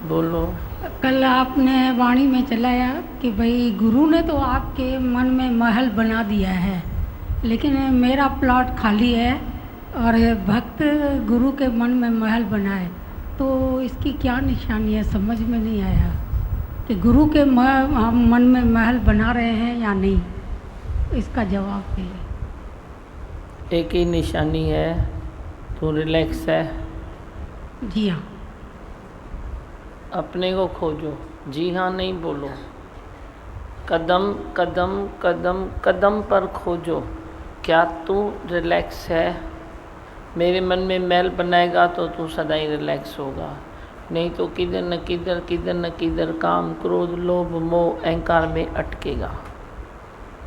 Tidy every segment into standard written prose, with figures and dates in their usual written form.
बोलो। कल आपने वाणी में चलाया कि भाई गुरु ने तो आपके मन में महल बना दिया है, लेकिन मेरा प्लॉट खाली है और भक्त गुरु के मन में महल बनाए, तो इसकी क्या निशानी है? समझ में नहीं आया कि गुरु के मन में महल बना रहे हैं या नहीं। इसका जवाब दीजिए। एक ही निशानी है, तू रिलैक्स है। जी हाँ। अपने को खोजो, जी हाँ नहीं बोलो। कदम कदम कदम कदम पर खोजो, क्या तू रिलैक्स है? मेरे मन में महल बनाएगा तो तू सदा ही रिलैक्स होगा, नहीं तो किधर न किधर किधर न किधर काम क्रोध लोभ मोह अहंकार में अटकेगा।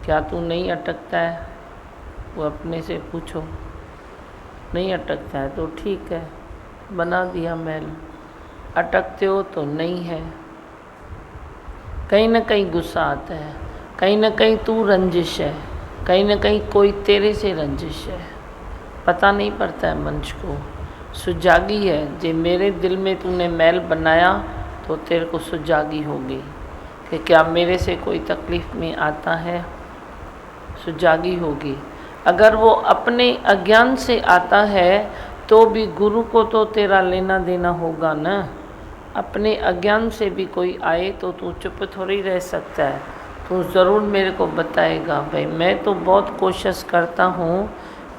क्या तू नहीं अटकता है? वो अपने से पूछो। नहीं अटकता है तो ठीक है, बना दिया महल। अटकते हो तो नहीं है। कहीं ना कहीं गुस्सा आता है, कहीं ना कहीं तू रंजिश है, कहीं ना कहीं कोई तेरे से रंजिश है, पता नहीं पड़ता है मंच को। सुजागी है जे मेरे दिल में तूने महल बनाया, तो तेरे को सुजागी होगी कि क्या मेरे से कोई तकलीफ़ में आता है। सुजागी होगी। अगर वो अपने अज्ञान से आता है तो भी गुरु को तो तेरा लेना देना होगा ना। अपने अज्ञान से भी कोई आए तो तू चुप थोड़ी रह सकता है, तू ज़रूर मेरे को बताएगा भाई मैं तो बहुत कोशिश करता हूँ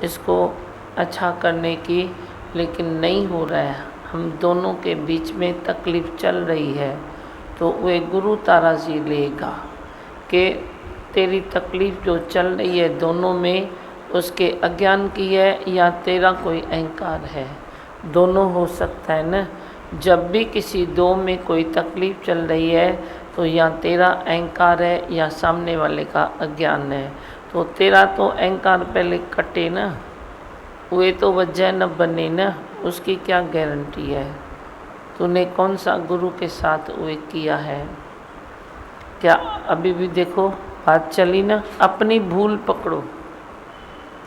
इसको अच्छा करने की, लेकिन नहीं हो रहा है। हम दोनों के बीच में तकलीफ़ चल रही है, तो वे गुरु ताराजी लेगा कि तेरी तकलीफ़ जो चल रही है दोनों में, उसके अज्ञान की है या तेरा कोई अहंकार है। दोनों हो सकता है ना। जब भी किसी दो में कोई तकलीफ़ चल रही है तो या तेरा अहंकार है या सामने वाले का अज्ञान है। तो तेरा तो अहंकार पहले कटे ना, वे तो वजह न बने ना, उसकी क्या गारंटी है? तूने कौन सा गुरु के साथ वे किया है? क्या अभी भी देखो बात चली ना, अपनी भूल पकड़ो।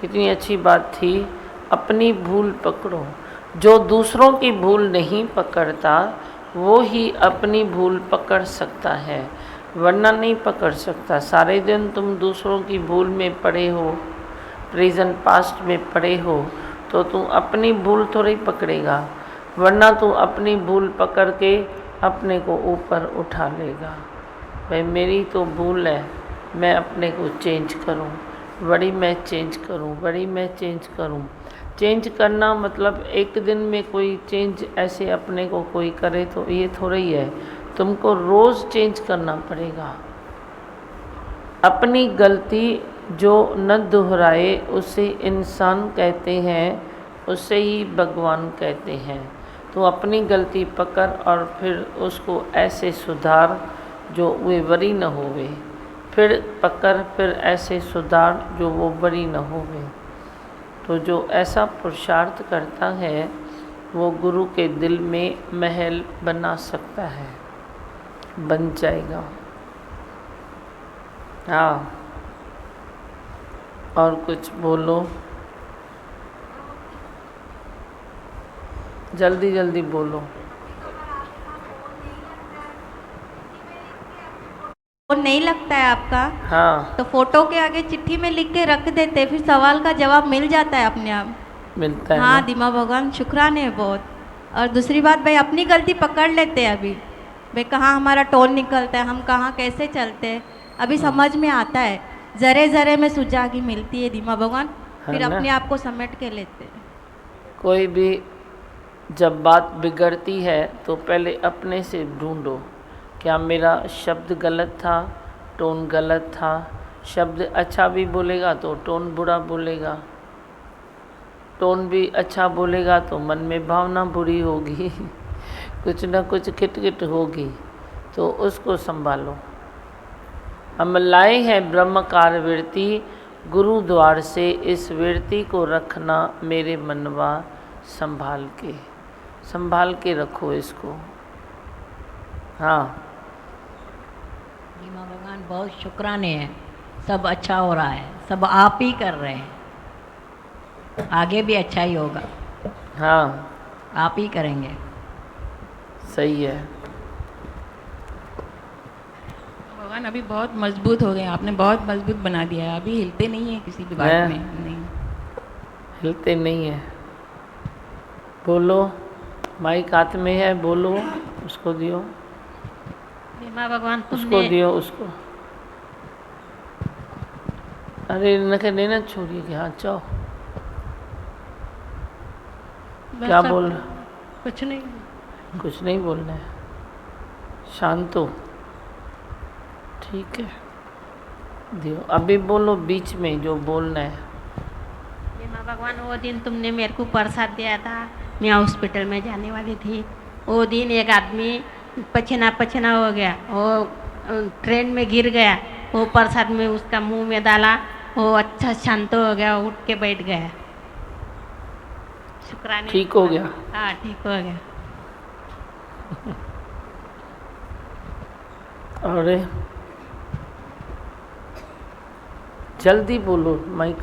कितनी अच्छी बात थी, अपनी भूल पकड़ो। जो दूसरों की भूल नहीं पकड़ता वो ही अपनी भूल पकड़ सकता है, वरना नहीं पकड़ सकता। सारे दिन तुम दूसरों की भूल में पड़े हो, प्रेजेंट पास्ट में पड़े हो, तो तुम अपनी भूल थोड़ी पकड़ेगा, वरना तू अपनी भूल पकड़ के अपने को ऊपर उठा लेगा। भाई मेरी तो भूल है, मैं अपने को चेंज करूं, बड़ी मैं चेंज करूं, बड़ी मैं चेंज करूं। चेंज करना मतलब एक दिन में कोई चेंज ऐसे अपने को कोई करे तो ये थोड़ा ही है, तुमको रोज़ चेंज करना पड़ेगा। अपनी गलती जो न दोहराए उसे इंसान कहते हैं, उसे ही भगवान कहते हैं। तो अपनी गलती पकड़ और फिर उसको ऐसे सुधार जो वे बरी न होवे, फिर पकड़ फिर ऐसे सुधार जो वो बरी न होवे। तो जो ऐसा पुरुषार्थ करता है वो गुरु के दिल में महल बना सकता है, बन जाएगा। हाँ, और कुछ बोलो, जल्दी जल्दी बोलो। वो नहीं लगता है आपका? हाँ, तो फोटो के आगे चिट्ठी में लिख के रख देते, फिर सवाल का जवाब मिल जाता है अपने आप। मिलता है हाँ ना? दिमा भगवान शुक्राने है बहुत। और दूसरी बात भाई, अपनी गलती पकड़ लेते हैं अभी, भाई कहाँ हमारा टोन निकलता है, हम कहाँ कैसे चलते हैं, अभी समझ में आता है। ज़रे ज़रे में सुजागी मिलती है दिमा भगवान, फिर है ना? अपने आप को समेट के लेते हैं। कोई भी जब बात बिगड़ती है तो पहले अपने से ढूंढो, क्या मेरा शब्द गलत था, टोन गलत था। शब्द अच्छा भी बोलेगा तो टोन बुरा बोलेगा, टोन भी अच्छा बोलेगा तो मन में भावना बुरी होगी कुछ न कुछ खिटखिट होगी, तो उसको संभालो। हम लाए हैं ब्रह्मकार वृत्ति, गुरु द्वार से इस वृत्ति को रखना मेरे मनवा, संभाल के रखो इसको। हाँ, दिमा भगवान बहुत शुक्राने हैं, सब अच्छा हो रहा है, सब आप ही कर रहे हैं, आगे भी अच्छा ही होगा। हाँ आप ही करेंगे। सही है। भगवान अभी बहुत मजबूत हो गए, आपने बहुत मजबूत बना दिया है, अभी हिलते नहीं है किसी भी बात हैं? में, नहीं। हिलते नहीं है। बोलो, माइक हाथ में है, बोलो, उसको दियो, माँ भगवान उसको तुमने दियो, उसको। अरे नखे देना छोड़िए कि हाँ चाहो। क्या बस बोल अब रहा? कुछ नहीं। कुछ नहीं बोलना है, शांत हो। ठीक है, दियो। अभी बोलो बीच में जो बोलना है। ये माँ भगवान वो दिन तुमने मेरे को प्रसाद दिया था, मैं हॉस्पिटल में जाने वाली थी। वो दिन एक आदमी पसीना पसीना हो गया, वो ट्रेन में गिर गया, वो प्रसाद में उसका मुंह में डाला, वो अच्छा शांत हो गया, उठ के बैठ गया। शुक्राने। ठीक हो गया? हाँ ठीक हो गया। अरे जल्दी बोलो,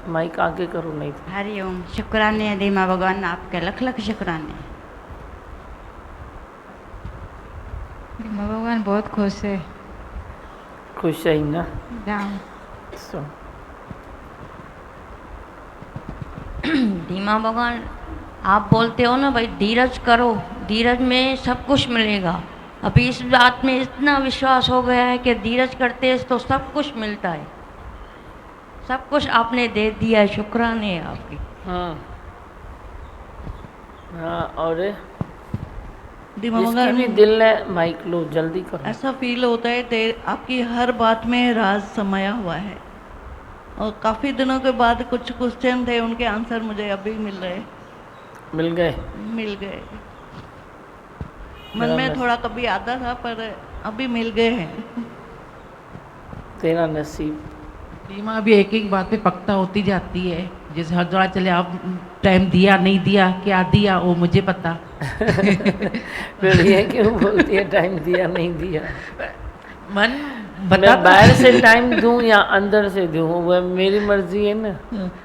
माइक आगे करो, नहीं तो। हरिओम, शुक्राने दी माँ भगवान, आपके लख लख शुक्राने। माँ भगवान बहुत खुश है। खुश है ही ना? जाओ। सुन, धीमा भगवान आप बोलते हो ना भाई धीरज करो, धीरज में सब कुछ मिलेगा। अभी इस बात में इतना विश्वास हो गया है कि धीरज करते हैं तो सब कुछ मिलता है, सब कुछ आपने दे दिया है, शुक्राने है आपकी। हाँ हाँ। और धीमा जिसकी भगवान भी दिल है, माइक लो, जल्दी करो। ऐसा फील होता है आपकी हर बात में राज समाया हुआ है, और काफ़ी दिनों के बाद कुछ क्वेश्चन थे, उनके आंसर मुझे अभी मिल गए। मन में थोड़ा कभी आता था पर अभी मिल गए हैं। तेरा नसीब। धीमा भी एक एक बात पे पक्का होती जाती है, जैसे हर जगह चले आप टाइम दिया नहीं दिया, क्या दिया वो मुझे पता। फिर ये क्यों बोलती है टाइम दिया नहीं दिया? मन मैं बाहर से टाइम दूं या अंदर से दूं, वो मेरी मर्जी है ना।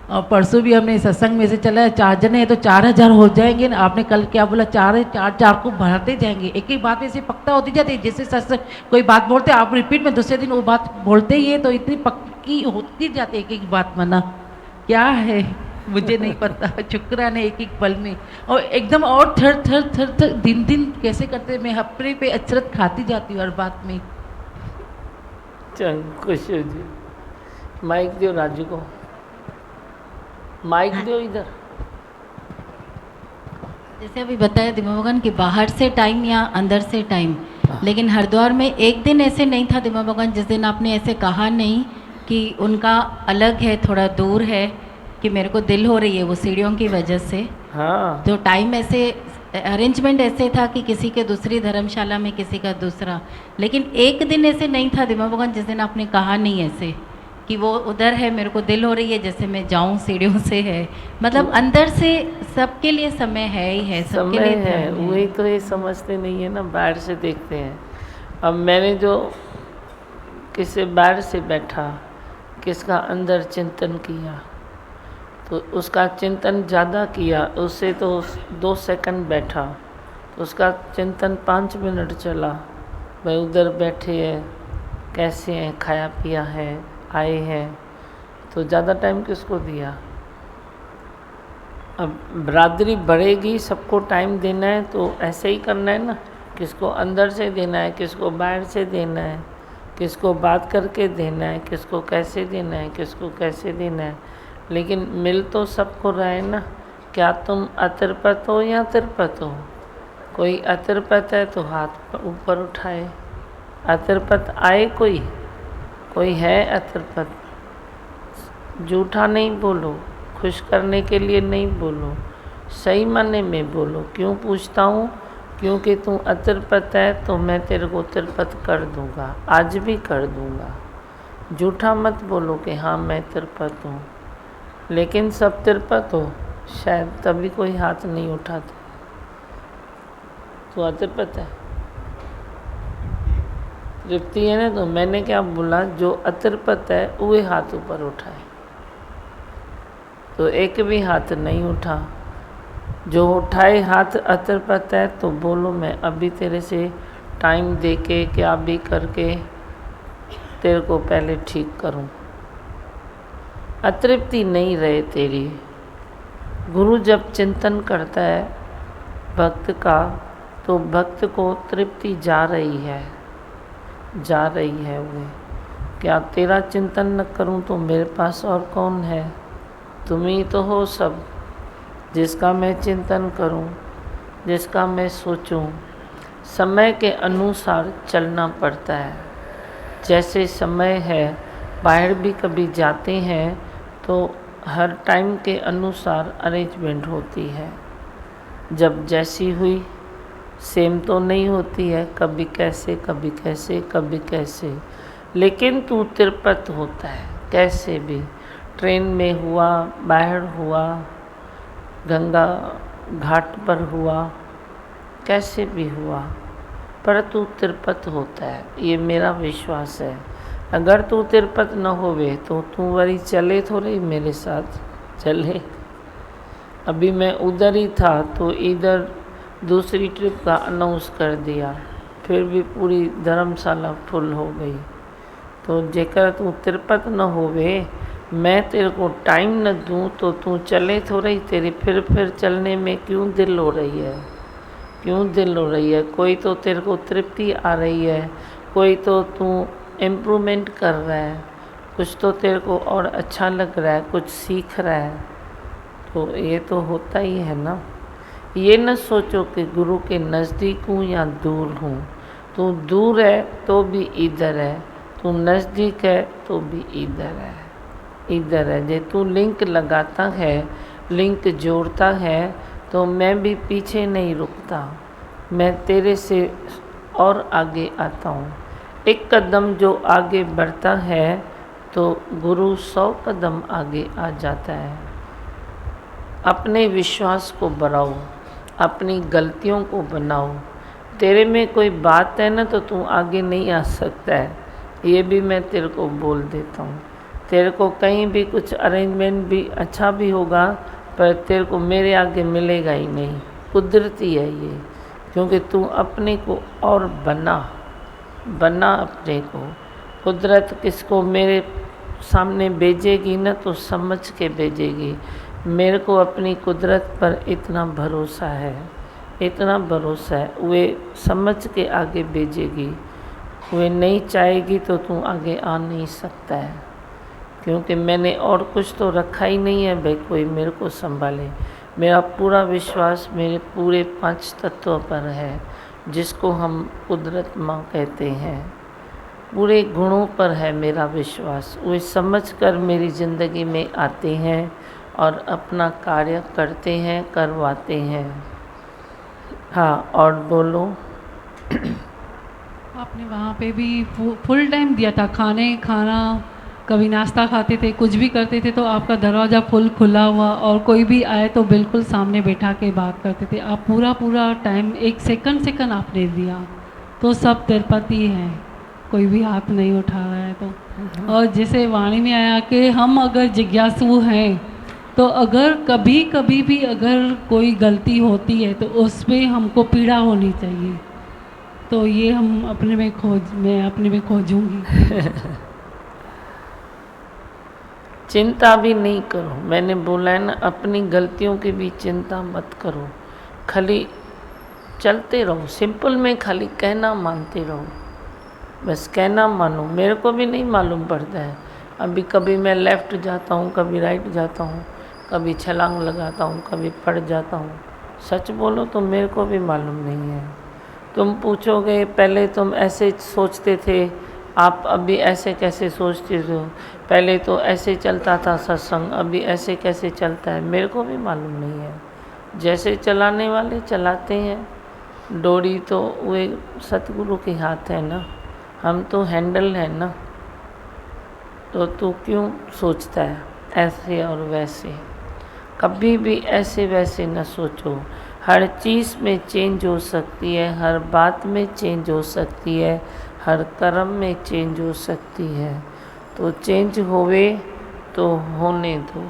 और परसों भी हमने सत्संग में से चला, 4 जने हैं तो 4000 हो जाएंगे ना। आपने कल क्या बोला, 4 को बढ़ाते जाएंगे, एक एक बात ऐसे पक्का होती जाती है। जैसे सत्संग कोई बात बोलते आप रिपीट में दूसरे दिन वो बात बोलते ही है, तो इतनी पक्की होती जाती है एक एक बात। मना क्या है मुझे नहीं पता। शुक्राने एक एक पल में, और एकदम और थर थर थर थर दिन दिन कैसे करते, मैं अपने पे अचरत खाती जाती हूँ हर बात में। चल खुश हो जी। माइक दो राजू को, माइक दो इधर। जैसे अभी बताया दिमा भगवान कि बाहर से टाइम या अंदर से टाइम, लेकिन हरिद्वार में एक दिन ऐसे नहीं था दिमा भगवान जिस दिन आपने ऐसे कहा नहीं कि उनका अलग है, थोड़ा दूर है, कि मेरे को दिल हो रही है वो सीढ़ियों की वजह से। हाँ। तो टाइम ऐसे अरेंजमेंट ऐसे था कि किसी के दूसरी धर्मशाला में, किसी का दूसरा, लेकिन एक दिन ऐसे नहीं था दिमा भगवान जिस दिन आपने कहा नहीं ऐसे कि वो उधर है, मेरे को दिल हो रही है जैसे मैं जाऊं, सीढ़ियों से है। मतलब अंदर से सबके लिए समय है ही है, सबके समय लिए है, धर्म वही तो ये समझते नहीं है ना, बाहर से देखते हैं। अब मैंने जो किसी बाहर से बैठा, किसका अंदर चिंतन किया, तो उसका चिंतन ज़्यादा किया, उससे तो 2 सेकंड बैठा तो उसका चिंतन 5 मिनट चला। भाई उधर बैठे हैं, कैसे हैं, खाया पिया है, आए हैं, तो ज़्यादा टाइम किसको दिया। अब बरादरी बढ़ेगी, सबको टाइम देना है तो ऐसे ही करना है ना। किसको अंदर से देना है, किसको बाहर से देना है, किसको बात करके देना है, किसको कैसे देना है, किसको कैसे देना है, लेकिन मिल तो सबको रहा है ना। क्या तुम अतिरपत हो या तिरपत हो? कोई अतिरपत है तो हाथ ऊपर उठाए। अतिरपत आए कोई है अतिरपत? झूठा नहीं बोलो, खुश करने के लिए नहीं बोलो, सही माने में बोलो। क्यों पूछता हूँ? क्योंकि तू अतिरपत है तो मैं तेरे को तिरपत कर दूँगा, आज भी कर दूँगा। झूठा मत बोलो कि हाँ मैं तिरपत हूँ, लेकिन सब तिरपत हो शायद तभी कोई हाथ नहीं उठाते। तो अतिरपत है, तृप्ति है ना। तो मैंने क्या बोला, जो अतिरपत है वही हाथ ऊपर उठाए। तो एक भी हाथ नहीं उठा। जो उठाए हाथ अतिरपत है तो बोलो मैं अभी तेरे से टाइम दे के क्या भी करके तेरे को पहले ठीक करूं। अतृप्ति नहीं रहे तेरी। गुरु जब चिंतन करता है भक्त का, तो भक्त को तृप्ति जा रही है वो। क्या तेरा चिंतन न करूं तो मेरे पास और कौन है? तुम ही तो हो सब, जिसका मैं चिंतन करूं, जिसका मैं सोचूं। समय के अनुसार चलना पड़ता है। जैसे समय है, बाहर भी कभी जाते हैं तो हर टाइम के अनुसार अरेंजमेंट होती है। जब जैसी हुई सेम तो नहीं होती है, कभी कैसे कभी कैसे कभी कैसे, लेकिन तू तिरपत होता है कैसे भी। ट्रेन में हुआ, बाहर हुआ, गंगा घाट पर हुआ, कैसे भी हुआ, पर तू तिरपत होता है, ये मेरा विश्वास है। अगर तू तिरपत न होवे तो तू वरी चले थोड़े मेरे साथ चले। अभी मैं उधर ही था तो इधर दूसरी ट्रिप का अनाउंस कर दिया, फिर भी पूरी धर्मशाला फुल हो गई। तो जेकर तू तिरपत न होवे, मैं तेरे को टाइम न दूं तो तू चले थोड़े ही। तेरी फिर चलने में क्यों दिल हो रही है, क्यों दिल हो रही है? कोई तो तेरे को तृप्ति आ रही है, कोई तो तू इम्प्रूवमेंट कर रहा है, कुछ तो तेरे को और अच्छा लग रहा है, कुछ सीख रहा है। तो ये तो होता ही है ना। ये न सोचो कि गुरु के नज़दीक हूँ या दूर हूँ। तू दूर है तो भी इधर है, तू नज़दीक है तो भी इधर है, इधर है। जे तू लिंक लगाता है, लिंक जोड़ता है, तो मैं भी पीछे नहीं रुकता, मैं तेरे से और आगे आता हूँ। एक कदम जो आगे बढ़ता है तो गुरु 100 कदम आगे आ जाता है। अपने विश्वास को बढ़ाओ, अपनी गलतियों को बनाओ। तेरे में कोई बात है ना तो तू आगे नहीं आ सकता है, ये भी मैं तेरे को बोल देता हूँ। तेरे को कहीं भी कुछ अरेंजमेंट भी अच्छा भी होगा, पर तेरे को मेरे आगे मिलेगा ही नहीं, कुदरती है ये। क्योंकि तू अपने को और बना अपने को। कुदरत किसको मेरे सामने भेजेगी ना तो समझ के भेजेगी। मेरे को अपनी कुदरत पर इतना भरोसा है, इतना भरोसा है, वे समझ के आगे भेजेगी। वे नहीं चाहेगी तो तू आगे आ नहीं सकता है, क्योंकि मैंने और कुछ तो रखा ही नहीं है भाई कोई मेरे को संभाले। मेरा पूरा विश्वास मेरे पूरे 5 तत्वों पर है, जिसको हम कुदरत माँ कहते हैं। पूरे गुणों पर है मेरा विश्वास। वे समझकर मेरी ज़िंदगी में आते हैं और अपना कार्य करते हैं, करवाते हैं। हाँ, और बोलो। आपने वहाँ पे भी फुल टाइम दिया था, खाना कभी नाश्ता खाते थे, कुछ भी करते थे तो आपका दरवाज़ा फुल खुला हुआ, और कोई भी आए तो बिल्कुल सामने बैठा के बात करते थे। आप पूरा टाइम, एक सेकंड आपने दिया, तो सब तिरुपति हैं, कोई भी हाथ नहीं उठा रहा है तो। और जैसे वाणी में आया कि हम अगर जिज्ञासु हैं तो अगर कभी भी अगर कोई गलती होती है तो उसमें हमको पीड़ा होनी चाहिए। तो ये हम मैं अपने में खोजूंगी। चिंता भी नहीं करो, मैंने बोला है ना, अपनी गलतियों की भी चिंता मत करो, खाली चलते रहो। सिंपल में खाली कहना मानते रहो, बस कहना मानो। मेरे को भी नहीं मालूम पड़ता है, अभी कभी मैं लेफ़्ट जाता हूँ, कभी राइट जाता हूँ, कभी छलांग लगाता हूँ, कभी पड़ जाता हूँ। सच बोलो तो मेरे को भी मालूम नहीं है। तुम पूछोगे पहले तुम ऐसे सोचते थे, आप अभी ऐसे कैसे सोचते हो? पहले तो ऐसे चलता था सत्संग, अभी ऐसे कैसे चलता है? मेरे को भी मालूम नहीं है। जैसे चलाने वाले चलाते हैं, डोरी तो वे सतगुरु के हाथ है ना, हम तो हैंडल है ना। तो तू क्यों सोचता है ऐसे और वैसे? कभी भी ऐसे वैसे न सोचो। हर चीज़ में चेंज हो सकती है, हर बात में चेंज हो सकती है, हर कर्म में चेंज हो सकती है। तो चेंज होवे तो होने दो,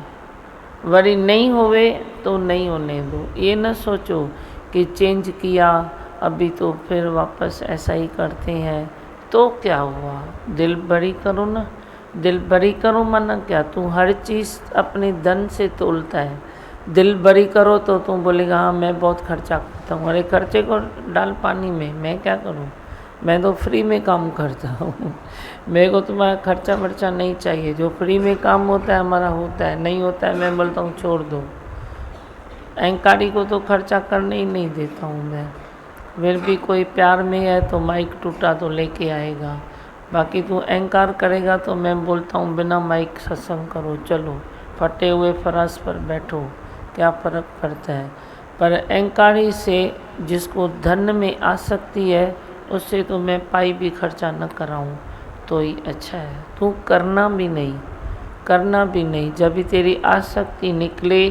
वरी नहीं होवे तो नहीं होने दो। ये न सोचो कि चेंज किया अभी तो फिर वापस ऐसा ही करते हैं, तो क्या हुआ, दिल बड़ी करो ना। दिल बड़ी करो माना क्या, तू हर चीज़ अपने धन से तोलता है। दिल बड़ी करो तो तुम बोलेगा हाँ मैं बहुत खर्चा करता हूँ। अरे खर्चे को डाल पानी में, मैं क्या करूँ, मैं तो फ्री में काम करता हूँ। मेरे को तुम्हारा खर्चा वर्चा नहीं चाहिए। जो फ्री में काम होता है हमारा होता है, नहीं होता है मैं बोलता हूँ छोड़ दो। अहंकारी को तो खर्चा करने ही नहीं देता हूँ मैं। फिर भी कोई प्यार में है तो माइक टूटा तो लेके आएगा, बाकी तू अहंकार करेगा तो मैं बोलता हूँ बिना माइक सत्संग करो, चलो फटे हुए फराश पर बैठो, क्या फ़र्क पड़ता है। पर अहंकारी से जिसको धन में आसक्ति है उससे तो मैं पाई भी खर्चा न कराऊँ तो ही अच्छा है। तू करना भी नहीं, जब भी तेरी आसक्ति निकले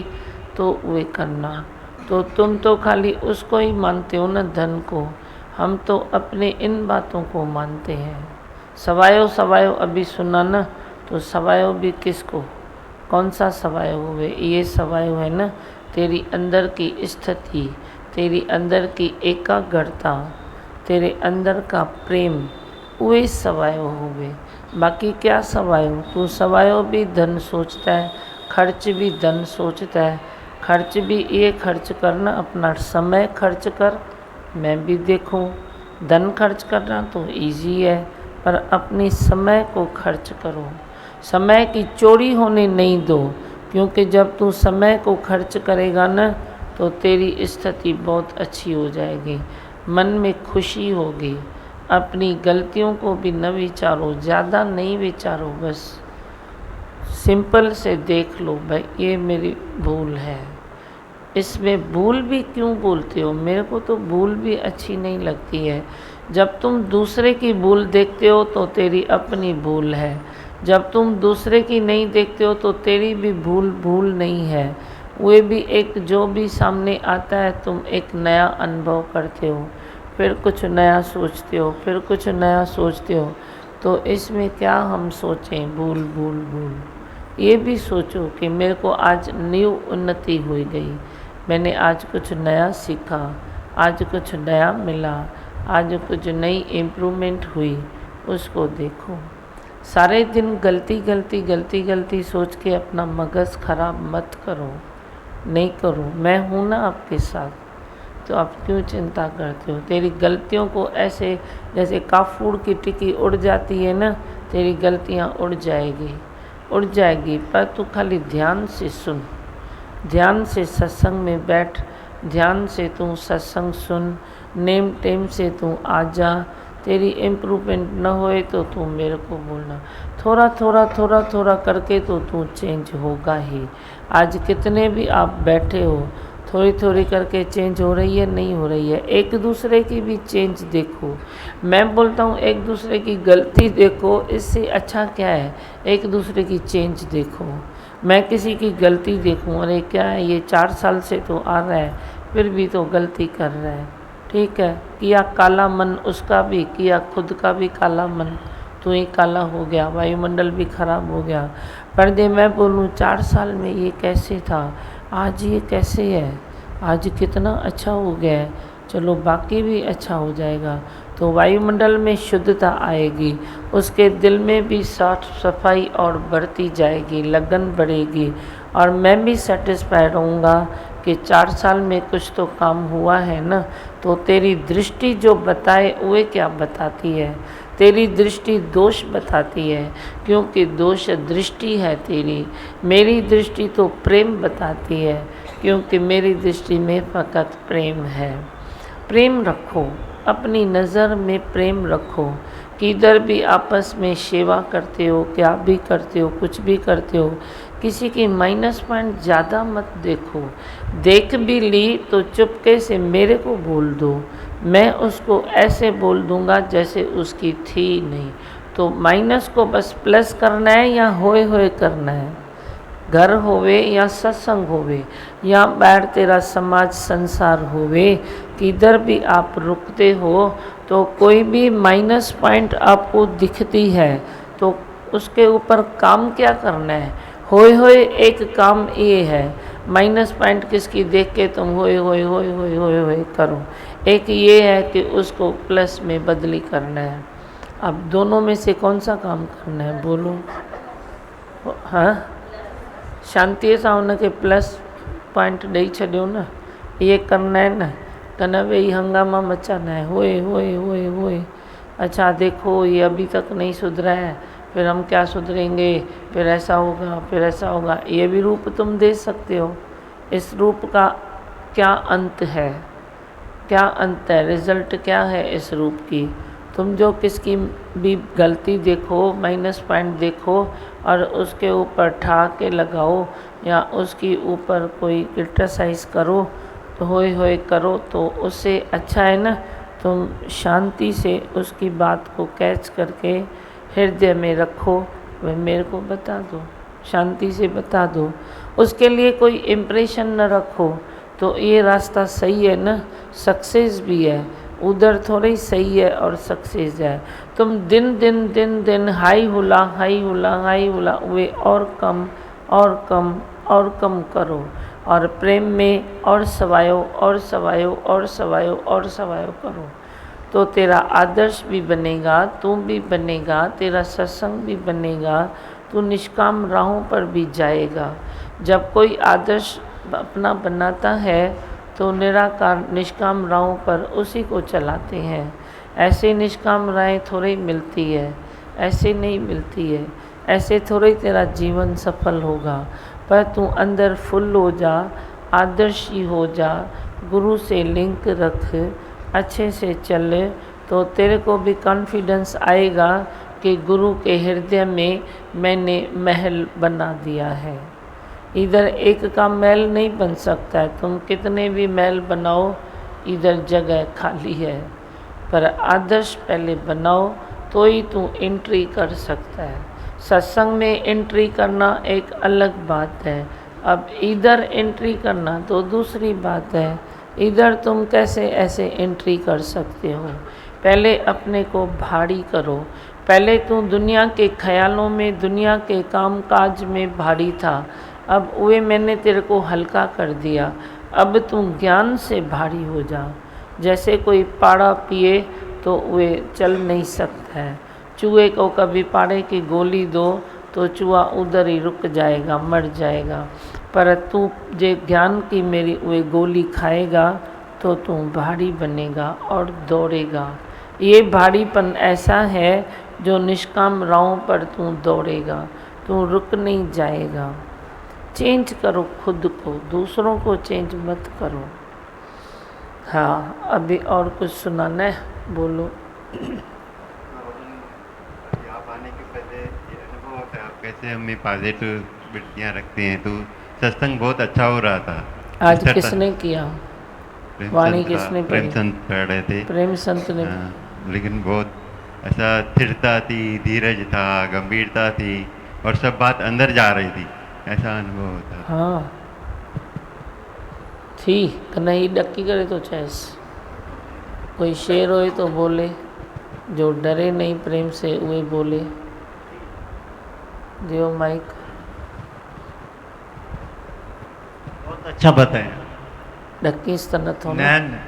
तो वे करना। तो तुम तो खाली उसको ही मानते हो ना, धन को। हम तो अपने इन बातों को मानते हैं। सवायो अभी सुना ना, तो सवायो भी किसको, कौन सा सवायो हुए, ये सवायो है ना तेरी अंदर की स्थिति, तेरी अंदर की एकाग्रता, तेरे अंदर का प्रेम, वे सवायो हुए। बाकी क्या सवायो, तू सवायो भी धन सोचता है, खर्च भी धन सोचता है। खर्च भी ये खर्च करना, अपना समय खर्च कर, मैं भी देखूं। धन खर्च करना तो इजी है, पर अपने समय को खर्च करो। समय की चोरी होने नहीं दो, क्योंकि जब तू समय को खर्च करेगा ना तो तेरी स्थिति बहुत अच्छी हो जाएगी, मन में खुशी होगी। अपनी गलतियों को भी न विचारो, ज़्यादा नहीं विचारो, बस सिंपल से देख लो भाई ये मेरी भूल है। इसमें भूल भी क्यों बोलते हो, मेरे को तो भूल भी अच्छी नहीं लगती है। जब तुम दूसरे की भूल देखते हो तो तेरी अपनी भूल है, जब तुम दूसरे की नहीं देखते हो तो तेरी भी भूल नहीं है। वे भी एक जो भी सामने आता है तुम एक नया अनुभव करते हो, फिर कुछ नया सोचते हो, फिर कुछ नया सोचते हो। तो इसमें क्या हम सोचें, भूल। ये भी सोचो कि मेरे को आज न्यू उन्नति हुई गई, मैंने आज कुछ नया सीखा, आज कुछ नया मिला, आज कुछ नई इम्प्रूवमेंट हुई, उसको देखो। सारे दिन गलती सोच के अपना मगज़ ख़राब मत करो, नहीं करो। मैं हूँ ना आपके साथ, तो आप क्यों चिंता करते हो। तेरी गलतियों को ऐसे जैसे काफूर की टिक्की उड़ जाती है ना, तेरी गलतियाँ उड़ जाएगी। पर तू खाली ध्यान से सुन, ध्यान से सत्संग में बैठ, ध्यान से तू सत्संग सुन, नेम टेम से तू आ जा। तेरी इम्प्रूवमेंट न होए तो तू मेरे को बोलना। थोड़ा करके तो तू चेंज होगा ही। आज कितने भी आप बैठे हो, थोड़ी करके चेंज हो रही है, नहीं हो रही है। एक दूसरे की भी चेंज देखो। मैं बोलता हूँ एक दूसरे की गलती देखो, इससे अच्छा क्या है, एक दूसरे की चेंज देखो। मैं किसी की गलती देखूँ, अरे क्या है ये 4 साल से तो आ रहा है फिर भी तो गलती कर रहा है, ठीक है। किया काला मन उसका भी, किया खुद का भी काला मन, तू ही काला हो गया, वायुमंडल भी खराब हो गया। पर दे मैं बोलूँ 4 साल में ये कैसे था, आज ये कैसे है, आज कितना अच्छा हो गया है, चलो बाकी भी अच्छा हो जाएगा। तो वायुमंडल में शुद्धता आएगी, उसके दिल में भी साफ सफाई और बढ़ती जाएगी, लगन बढ़ेगी। और मैं भी सेटिस्फाई रहूँगा कि 4 साल में कुछ तो काम हुआ है ना। तो तेरी दृष्टि जो बताए वे क्या बताती है, तेरी दृष्टि दोष बताती है, क्योंकि दोष दृष्टि है तेरी। मेरी दृष्टि तो प्रेम बताती है, क्योंकि मेरी दृष्टि में फ़कत प्रेम है। प्रेम रखो, अपनी नज़र में प्रेम रखो। किधर भी आपस में सेवा करते हो, क्या भी करते हो, कुछ भी करते हो, किसी की माइनस पॉइंट ज़्यादा मत देखो। देख भी ली तो चुपके से मेरे को बोल दो, मैं उसको ऐसे बोल दूंगा जैसे उसकी थी नहीं। तो माइनस को बस प्लस करना है या होए करना है। घर होवे या सत्संग होवे या बाहर तेरा समाज संसार होवे, किधर भी आप रुकते हो तो कोई भी माइनस पॉइंट आपको दिखती है तो उसके ऊपर काम क्या करना है। होए एक काम ये है, माइनस पॉइंट किसकी देख के तुम होए करो। एक ये है कि उसको प्लस में बदली करना है। अब दोनों में से कौन सा काम करना है बोलो? हाँ, शांति सां हुनखे प्लस पॉइंट ॾेई छॾियो न, ये करना है न, त न वेही हंगामा मचाना है, होए होए होए होए। अच्छा देखो ये अभी तक नहीं सुधरा है, फिर हम क्या सुधरेंगे, फिर ऐसा होगा, फिर ऐसा होगा। ये भी रूप तुम दे सकते हो। इस रूप का क्या अंत है, क्या अंत है, रिजल्ट क्या है इस रूप की? तुम जो किसकी भी गलती देखो, माइनस पॉइंट देखो और उसके ऊपर ठहाके लगाओ या उसकी ऊपर कोई क्रिटिसाइज़ करो, तो होए होए करो, तो उससे अच्छा है ना तुम शांति से उसकी बात को कैच करके हृदय में रखो, वह मेरे को बता दो, शांति से बता दो। उसके लिए कोई इम्प्रेशन न रखो। तो ये रास्ता सही है ना, सक्सेस भी है, उधर थोड़ी सही है और सक्सेस है। तुम दिन दिन दिन दिन हाई हुला हाई हुला हाई हुला वे और कम और कम और कम करो, और प्रेम में और सवायो और सवायो और सवायो और सवायो करो, तो तेरा आदर्श भी बनेगा, तू भी बनेगा, तेरा सत्संग भी बनेगा, तू निष्काम राहों पर भी जाएगा। जब कोई आदर्श अपना बनाता है तो निराकार निष्काम राहों पर उसी को चलाते हैं। ऐसे निष्काम राहें थोड़ी मिलती है, ऐसे नहीं मिलती है, ऐसे थोड़ी तेरा जीवन सफल होगा। पर तू अंदर फुल हो जा, आदर्शी हो जा, गुरु से लिंक रख, अच्छे से चल, तो तेरे को भी कॉन्फिडेंस आएगा कि गुरु के हृदय में मैंने महल बना दिया है। इधर एक का महल नहीं बन सकता है, तुम कितने भी महल बनाओ, इधर जगह खाली है। पर आदर्श पहले बनाओ तो ही तू एंट्री कर सकता है। सत्संग में एंट्री करना एक अलग बात है, अब इधर एंट्री करना तो दूसरी बात है। इधर तुम कैसे ऐसे एंट्री कर सकते हो? पहले अपने को भारी करो। पहले तू दुनिया के ख्यालों में, दुनिया के काम काज में भारी था, अब वे मैंने तेरे को हल्का कर दिया। अब तू ज्ञान से भारी हो जा। जैसे कोई पाड़ा पिए तो वे चल नहीं सकता है, चूहे को कभी पाड़े की गोली दो तो चूहा उधर ही रुक जाएगा, मर जाएगा। पर तू जे ज्ञान की मेरी वे गोली खाएगा तो तू भारी बनेगा और दौड़ेगा। ये भारीपन ऐसा है जो निष्काम राहों पर तू दौड़ेगा, तू रुक नहीं जाएगा। चेंज करो खुद को, दूसरों को चेंज मत करो। हाँ, अभी और कुछ सुनाना है, बोलो। आप आने के पहले ये अनुभव होता है कैसे हम पॉजिटिव वृत्तियाँ रखते हैं, तो सत्संग बहुत अच्छा हो रहा था। आज किसने किया? वाणी किसने पढ़ी? प्रेम संत पढ़ रहे थे। प्रेम संत ने। लेकिन बहुत ऐसा स्थिरता थी, धीरज था, गंभीरता थी और सब बात अंदर जा रही थी, ऐसा अनुभव होता। हाँ थी, कन्हई डकी करे तो चैस। कोई शेर होए तो बोले, जो डरे नहीं प्रेम से उहे बोले। दियो माइक। बहुत अच्छा बताया। डकीस त नथो न। न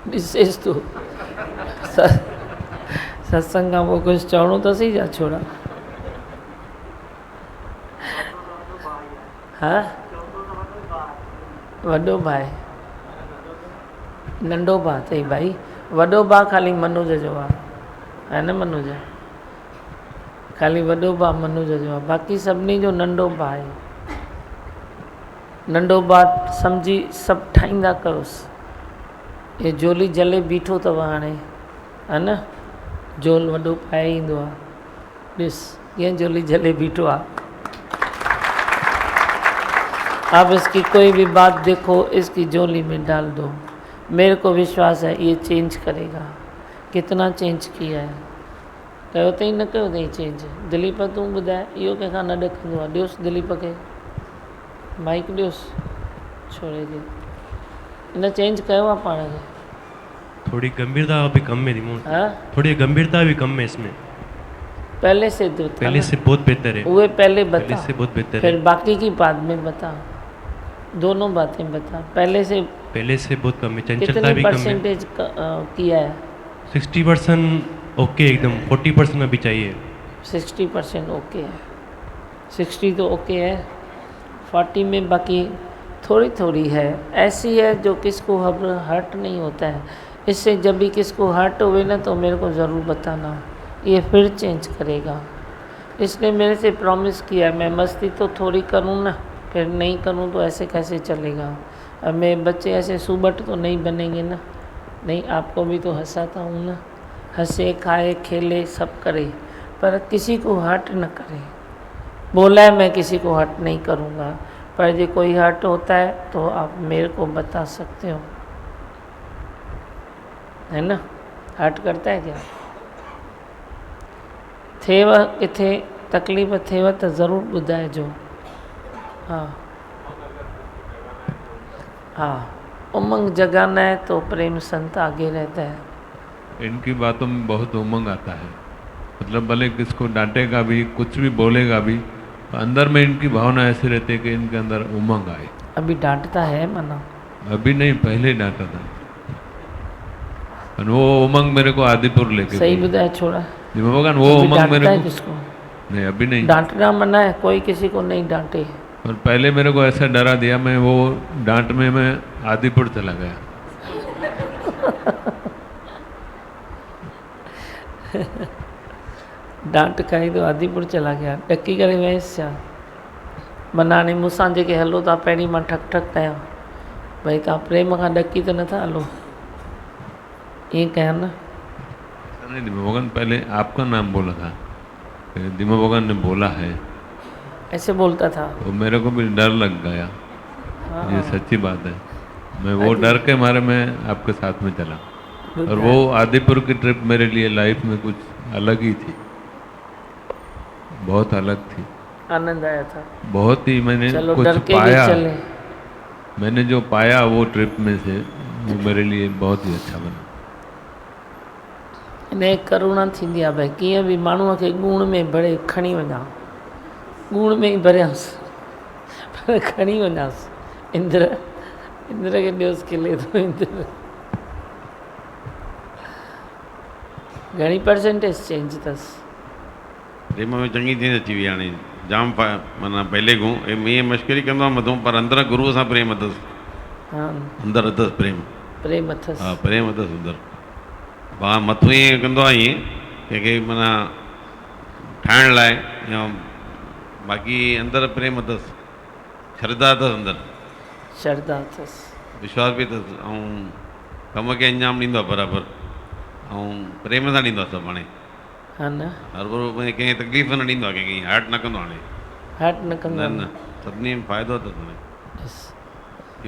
ॾिसेसि तूं सत्संग खां पोइ कुझु चवणो अथसि या छोड़ा? हा, वॾो भाउ, नंढो भाउ अथई भाई। वॾो भाउ खाली मनोज जो आहे न? मनोज खाली वॾो भाउ मनोज जो आहे, बाक़ी सभिनी जो नंढो भाउ आहे। नंढो भाउ सम्झी सभु ठाहींदा कयोसि। ये झोली जले बीठो अथव हाणे, है न? झोल वॾो पाए ईंदो आहे, ॾिस कीअं झोली जले बीठो आहे। आप इसकी कोई भी बात देखो, इसकी झोली में डाल दो, मेरे को विश्वास है ये चेंज करेगा। कितना चेंज किया है, कयो अथई न कयो अथई चेंज? दिलीप तूं ॿुधाए, इहो कंहिंखां न ॾकंदो आहे। ॾियोसि दिलीप खे माइक, ॾियोसि छोड़े खे। इन चेंज कयो आहे पाण खे। थोड़ी गंभीरता भी कम है रिमोट। हाँ? थोड़ी गंभीरता भी कम है इसमें। पहले से तो पहले से बहुत बेहतर है। वो पहले बता, पहले से बहुत बेहतर है। फिर बाकी की बाद में बता, दोनों बातें बता। पहले से बहुत कम है, चंचलता कितनी भी कम है। परसेंटेज किया है? 60% ओके एकदम, 40% अभी चाहिए। 60% ओके है, 60 तो ओके है, 40 में बाकी थोड़ी थोड़ी है, ऐसी है जो किसको हर्ट नहीं होता है। इससे जब भी किसको हर्ट हुए ना तो मेरे को ज़रूर बताना, ये फिर चेंज करेगा। इसने मेरे से प्रॉमिस किया, मैं मस्ती तो थोड़ी करूँ ना, फिर नहीं करूँ तो ऐसे कैसे चलेगा। अब मेरे बच्चे ऐसे सुबट तो नहीं बनेंगे ना, नहीं आपको भी तो हंसाता हूँ ना, हंसे खाए खेले सब करे, पर किसी को हर्ट न करे। बोला है मैं किसी को हर्ट नहीं करूँगा, पर यदि कोई हर्ट होता है तो आप मेरे को बता सकते हो, है ना। हर्ट करता है क्या? थिएव किथे तकलीफ़ थिएव तो ज़रूर ॿुधाइजो। हाँ हाँ, उमंग जगाना है तो प्रेम संत आगे रहता है। इनकी बातों में बहुत उमंग आता है, मतलब भले किसको डांटेगा भी, कुछ भी बोलेगा भी, अंदर में इनकी भावना ऐसी रहती है कि इनके अंदर उमंग आए। अभी डांटता है मना? अभी नहीं, पहले ही डांटा था। और वो उमंग मेरे को आदिपुर लेके सही बुधाए छोड़ा भगवान, वो उमंग मेरे को किसको नहीं, अभी नहीं। डांटना मना है, कोई किसी को नहीं डांटे। और पहले मेरे को ऐसा डरा दिया, मैं वो डांट में मैं आदिपुर चला गया। डांट खाई तो आदिपुर चला गया, डकी करे वैस छा मना। हाणे मूंसां जेके हलो था पहिरीं मां ठक ठक कयां, भई तव्हां प्रेम खां ॾकी त नथा हलो, ईअं कयां न। नहीं, दिमा भगवान पहले आपका नाम बोला था, दिमा भगवान ने बोला है, ऐसे बोलता था। तो मेरे को भी डर लग गया। हाँ, ये सच्ची बात है, मैं वो डर के मारे मैं आपके साथ में चला। और वो आदिपुर की ट्रिप मेरे लिए लाइफ में कुछ अलग ही थी, बहुत अलग थी। आनंद आया था बहुत ही, मैंने कुछ पाया, मैंने जो पाया वो ट्रिप में से, वो मेरे लिए बहुत ही अच्छा बना। इन करुणा थींदी आहे भई कीअं बि माण्हूअ खे गुण में भरे खणी वञा, गुण में ई भरियांसि पर खणी वञासि। इंद्र खे ॾियोसि खिले थो इंद्र। घणी परसेंटेज चेंज अथसि? प्रेम में चङी चेंज अची वई हाणे, जाम माना पहले को ईअं मश्करी कंदो आहे मथां, पर अंदरि गुरूअ सां प्रेम अथसि। हाँ, अंदरि अथसि प्रेम अथसि। हा, प्रेम अथसि अंदरि। भाउ मथां ईअं कंदो आहे, ईअं कंहिंखे माना ठाहिण लाइ, या बाक़ी अंदरि प्रेम अथसि, श्रद्धा अथसि अंदरि, श्रद्धा अथसि, विश्वास बि अथसि, ऐं कम खे अंजाम ॾींदो आहे बराबरि, ऐं प्रेम सां ॾींदो आहे सभु। हाणे हा न, हर कंहिंखे तकलीफ़ न ॾींदो आहे, कंहिंखे हर्ट न कंदो। हाणे हर्ट न कंदो, न सभिनी में फ़ाइदो अथसि। हाणे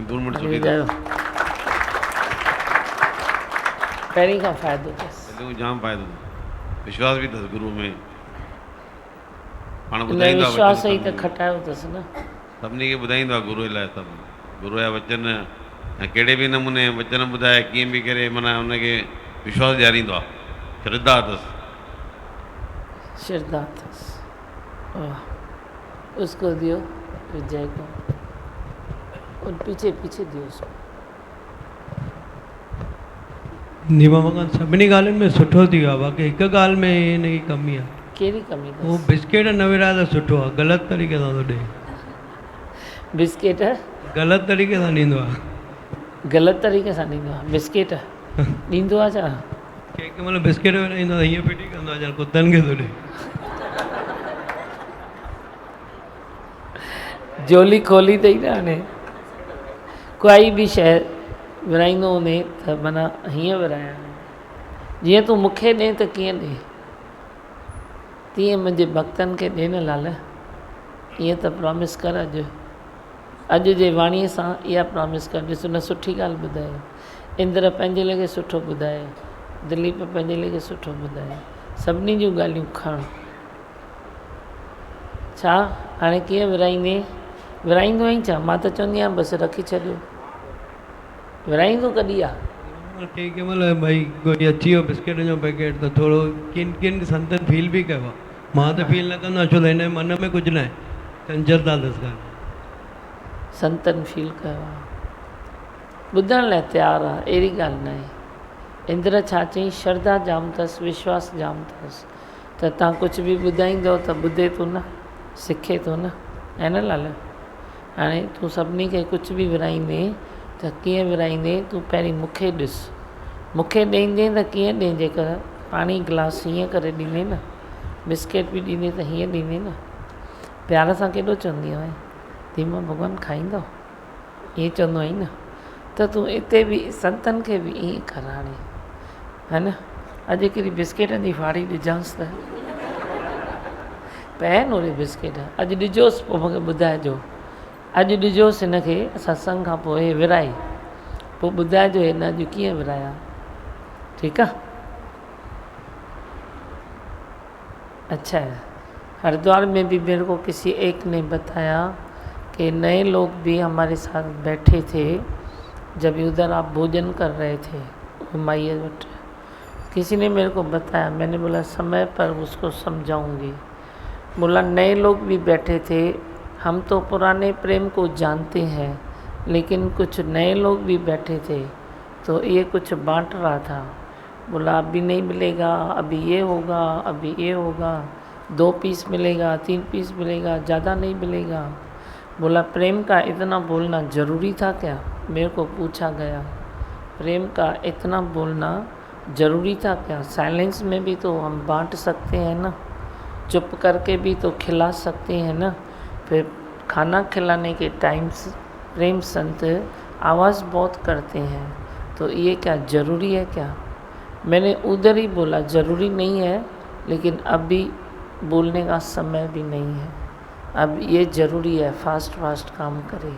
इम्प्रूवमेंट सुठी पहिरीं खां फ़ाइदो अथसि, पहिरियों जाम फ़ाइदो अथसि, विश्वास बि अथसि गुरू में। पाण ॿुधाईंदो आहे, विश्वास ई त खटायो अथसि न, सभिनी खे ॿुधाईंदो आहे गुरू लाइ सभु, गुरू जा वचन ऐं कहिड़े बि नमूने वचन ॿुधाए कीअं बि करे माना हुनखे विश्वास ॾियारींदो आहे। श्रद्धा अथसि, श्रद्धा अथसि। वाह, उसको दियो विजय को, और पीछे पीछे दियो उसको। दिमा भगवान सभिनी ॻाल्हियुनि में सुठो थी वियो आहे, बाक़ी हिकु ॻाल्हि में हिन जी कमी आहे। कहिड़ी कमी? वो बिस्किट न विराए त सुठो आहे, ग़लति तरीक़े सां थो ॾे। बिस्किट ग़लति तरीक़े सां ॾींदो आहे, ग़लति तरीक़े सां ॾींदो आहे। बिस्किट ॾींदो आहे छा? कंहिं महिल बिस्किट विराईंदो आहे हीअं फिटी कंदो आहे ॼण कुतनि खे थो ॾे। झोली खोली अथई न, हाणे काई बि शइ विराईंदो हूंदे त माना हीअं विरायां, जीअं तूं मूंखे ॾे त कीअं ॾे, तीअं मुंहिंजे भक्तनि खे ॾे न लाल। ईअं त प्रॉमिस कर, अॼु जे वाणीअ सां इहा प्रॉमिस कर। ॾिस न सुठी ॻाल्हि ॿुधाए, इंद्र पंहिंजे लॻे सुठो ॿुधाए, दिलीप पंहिंजे लॻे सुठो ॿुधाए, सभिनी जूं ॻाल्हियूं खण। छा हाणे कीअं विराईंदे? विराईंदो आहीं छा? मां त चवंदी आहियां बसि रखी छॾियो। विराईंदो कॾहिं आहे? कंहिं महिल भई कोई अची वियो बिस्किट जो पैकेट त थोरो किन किन संतनि फील बि कयो आहे, मां त फील न कंदो आहियां, छो त हिन मन में कुझु न आहे, चंचलता अथसि ॻाल्हि। संतनि फील कयो आहे, ॿुधण लाइ तयारु आहे, अहिड़ी ॻाल्हि न आहे। इंद्र छा चई, श्रद्धा जाम अथसि, विश्वास जाम अथसि, त तव्हां कुझु बि ॿुधाईंदव त ॿुधे थो न, सिखे थो न, है न लाल। हाणे तूं सभिनी खे कुझु बि विराईंदे त कीअं विराईंदे, तूं पहिरीं मूंखे ॾिस, मूंखे ॾींदे त कीअं ॾींदे कर, पाणी गिलास हीअं करे ॾींदे न, बिस्किट बि ॾींदे त हीअं ॾींदे न, प्यार सां केॾो चवंदी आहीं, धीमा भॻवानु खाईंदो, ईअं चवंदो आहीं न, त तूं हिते बि संतनि खे बि ईअं कर हाणे, है न। अॼु हिकिड़ी बिस्किटनि जी फाड़ी ॾिजांसि त, पया आहिनि ओड़े बिस्किट, अॼु ॾिजोसि पोइ मूंखे ॿुधाइजो, अॼु ॾिजोसि हिनखे सत्संग खां पोइ हे विराए, पोइ ॿुधाइजो हिन अॼु कीअं विराया, ठीकु आहे। अच्छा है, हरिद्वार में भी मेरे को किसी एक ने बताया कि नए लोग भी हमारे साथ बैठे थे, जब उधर आप भोजन कर रहे थे माइया बट, किसी ने मेरे को बताया, मैंने बोला समय पर उसको समझाऊंगी। बोला नए लोग भी बैठे थे, हम तो पुराने प्रेम को जानते हैं, लेकिन कुछ नए लोग भी बैठे थे, तो ये कुछ बांट रहा था। बोला अभी नहीं मिलेगा, अभी ये होगा, अभी ये होगा, 2 पीस मिलेगा, 3 पीस मिलेगा, ज़्यादा नहीं मिलेगा। बोला प्रेम का इतना बोलना ज़रूरी था क्या, मेरे को पूछा गया, प्रेम का इतना बोलना ज़रूरी था क्या, साइलेंस में भी तो हम बांट सकते हैं ना, चुप करके भी तो खिला सकते हैं ना। फिर खाना खिलाने के टाइम प्रेम संत आवाज़ बहुत करते हैं, तो ये क्या ज़रूरी है क्या। मैंने उधर ही बोला ज़रूरी नहीं है, लेकिन अभी बोलने का समय भी नहीं है, अब ये ज़रूरी है फास्ट काम करे।